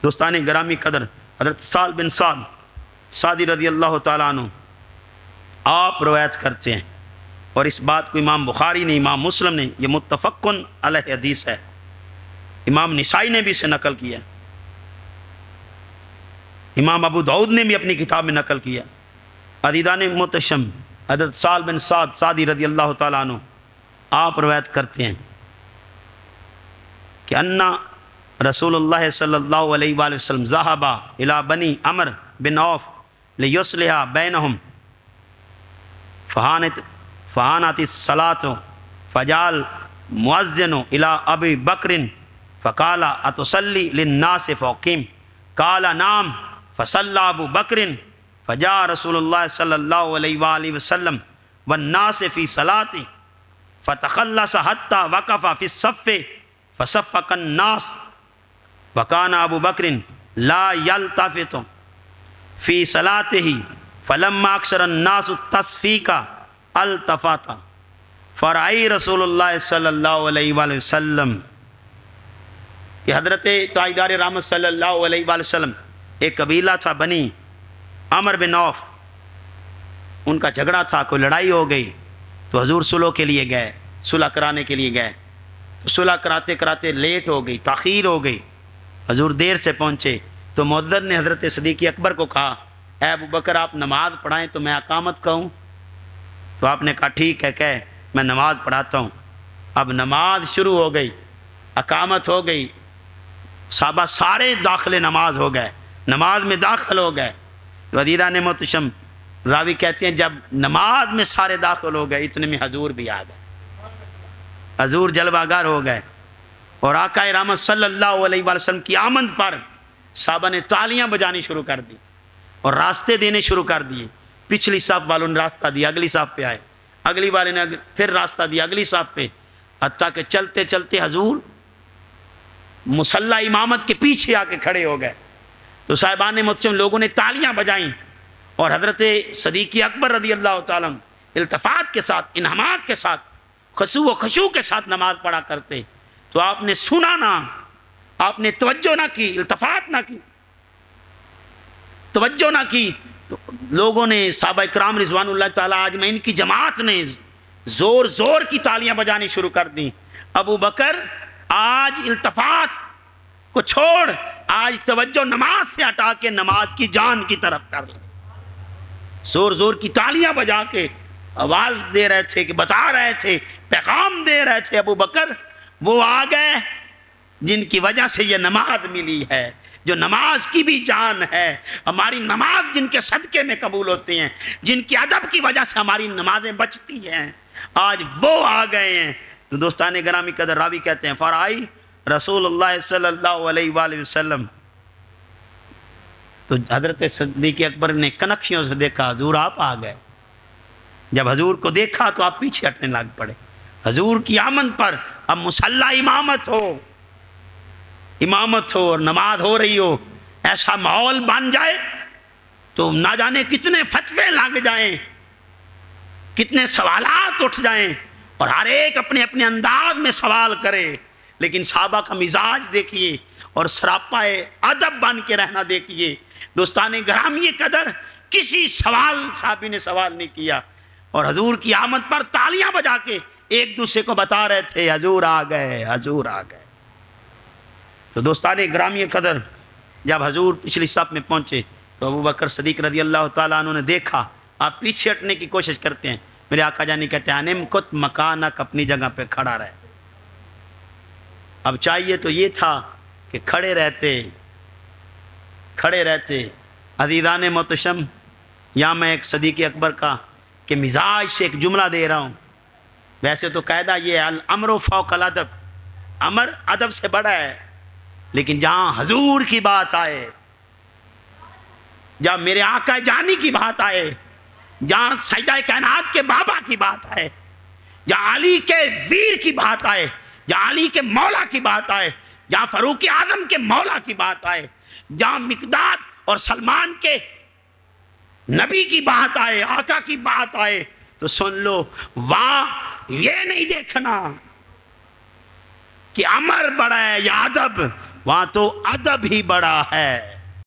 دوستان گرامی قدر، حضرت سعد بن سعد سعدی رضی اللہ تعالیٰ عنہ آپ روایت کرتے ہیں، اور اس بات کو امام بخاری نے، امام مسلم نے، یہ متفقن علیہ حدیث ہے، امام نسائی نے بھی اسے نقل کیا، امام ابو داؤد نے بھی اپنی کتاب میں نقل کیا۔ عزیزان محتشم، حضرت سعد بن سعد سعدی رضی اللہ تعالیٰ عنہ آپ روایت کرتے ہیں کہ انا رسول اللہ صلی اللہ علیہ وآلہ وسلم ذهب الى بنی عمرو بن عوف لیصلح بینہم فحانت الصلاۃ فجعل مؤذن الى ابی بکر فقال اتصلی للناس فاقیم قال نعم فصلى ابو بکر فجاء رسول اللہ صلی اللہ علیہ وآلہ وسلم والناس فی صلاۃ فتخلص حتى وقف في الصف فصفق الناس وكان ابو بکر لا يلتفت في صلاته فلما اکثر الناس التصفیق التفت فرأی رسول اللہ صلی اللہ علیہ وآلہ وسلم کہ حضرت تاجدار رحمت صلی اللہ علیہ وآلہ وسلم، ایک قبیلہ تھا بنی عمرو بن عوف، ان کا جھگڑا تھا، کوئی لڑائی ہو گئی تو حضور صلح کے لیے گئے، صلح کرانے کے لیے گئے، تو صلح کراتے کراتے لیٹ ہو گئی، تاخیر ہو گئی، حضور دیر سے پہنچے تو مؤذن نے حضرت صدیق اکبر کو کہا اے ابو بکر آپ نماز پڑھائیں تو میں اقامت کہوں؟ تو آپ نے کہا ٹھیک ہے، کہ میں نماز پڑھاتا ہوں۔ اب نماز شروع ہو گئی، اقامت ہو گئی، صحابہ سارے داخل نماز ہو گئے، نماز میں داخل ہو گئے۔ تو عزیزان محتشم، راوی کہتے ہیں جب نماز میں سارے داخل ہو گئے اتنے میں حضور بھی آ گئے، حضور جلوہ گر ہو گئے، اور آقا رحمت صلی اللہ علیہ وآلہ وسلم کی آمد پر صحابہ نے تالیاں بجانی شروع کر دی اور راستے دینے شروع کر دیے۔ پچھلی صف والوں نے راستہ دیا، اگلی صف پہ آئے، اگلی والے نے پھر راستہ دیا اگلی صف پہ، حتیٰ کہ چلتے چلتے حضور مصلی امامت کے پیچھے آ کے کھڑے ہو گئے۔ تو صاحبان محتشم لوگوں نے تالیاں بجائیں، اور حضرت صدیق اکبر رضی اللہ تعالیٰ عنہ التفات کے ساتھ، انہماک کے ساتھ، خشوع و خشوع کے ساتھ نماز پڑھا کرتے۔ تو آپ نے سنا نہ، آپ نے توجہ نہ کی، التفات نہ کی، توجہ نہ کی، تو لوگوں نے، صحابہ کرام رضوان اللہ تعالیٰ اجمعین کی جماعت نے زور زور کی تالیاں بجانی شروع کر دیں۔ ابو بکر آج التفات کو چھوڑ، آج توجہ نماز سے ہٹا کے نماز کی جان کی طرف کر لیں۔ زور زور کی تالیاں بجا کے آواز دے رہے تھے، کہ بتا رہے تھے، پیغام دے رہے تھے، ابو بکر وہ آ گئے جن کی وجہ سے یہ نماز ملی ہے، جو نماز کی بھی جان ہے، ہماری نماز جن کے صدقے میں قبول ہوتے ہیں، جن کی ادب کی وجہ سے ہماری نمازیں بچتی ہیں، آج وہ آ گئے ہیں۔ تو دوستان گرامی قدر، راوی کہتے ہیں فرآئی رسول اللہ صلی اللہ علیہ وآلہ وسلم، تو حضرت صدیق اکبر نے کنکھیوں سے دیکھا حضور آپ آ گئے۔ جب حضور کو دیکھا تو آپ پیچھے ہٹنے لگ پڑے۔ حضور کی آمد پر اب مصلی امامت ہو اور نماز ہو رہی ہو، ایسا ماحول بن جائے تو نہ جانے کتنے فتوے لگ جائیں، کتنے سوالات اٹھ جائیں، اور ہر ایک اپنے اپنے انداز میں سوال کرے، لیکن صحابہ کا مزاج دیکھیے اور سراپا ادب بن کے رہنا دیکھیے۔ دوستان گرامی قدر، کسی صحابی نے سوال نہیں کیا، اور حضور کی آمد پر تالیاں بجا کے ایک دوسرے کو بتا رہے تھے حضور آ گئے، حضور آ گئے۔ تو دوستان گرامی قدر، جب حضور پچھلی صف میں پہنچے تو ابو بکر صدیق رضی اللہ تعالیٰ عنہ نے دیکھا آپ پیچھے ہٹنے کی کوشش کرتے ہیں، میرے آقا جانی کہتے ہیں انم کت مکانک، اپنی جگہ پہ کھڑا رہے۔ اب چاہیے تو یہ تھا کہ کھڑے رہتے۔ عزیزان محتشم، یہاں میں ایک صدیق اکبر کا کہ مزاج سے ایک جملہ دے رہا ہوں۔ ویسے تو قاعدہ یہ ہے الامر فوق الادب، امر ادب سے بڑا ہے، لیکن جہاں حضور کی بات آئے، جہاں میرے آقا جانی کی بات آئے، جہاں سیدہ کائنات کے بابا کی بات آئے، جہاں علی کے ویر کی بات آئے، جہاں علی کے مولا کی بات آئے، جہاں فاروق اعظم کے مولا کی بات آئے، جہاں مقداد اور سلمان کے نبی کی بات آئے، آقا کی بات آئے، تو سن لو، یہ نہیں دیکھنا کہ امر بڑا ہے یا ادب، وہاں تو ادب ہی بڑا ہے.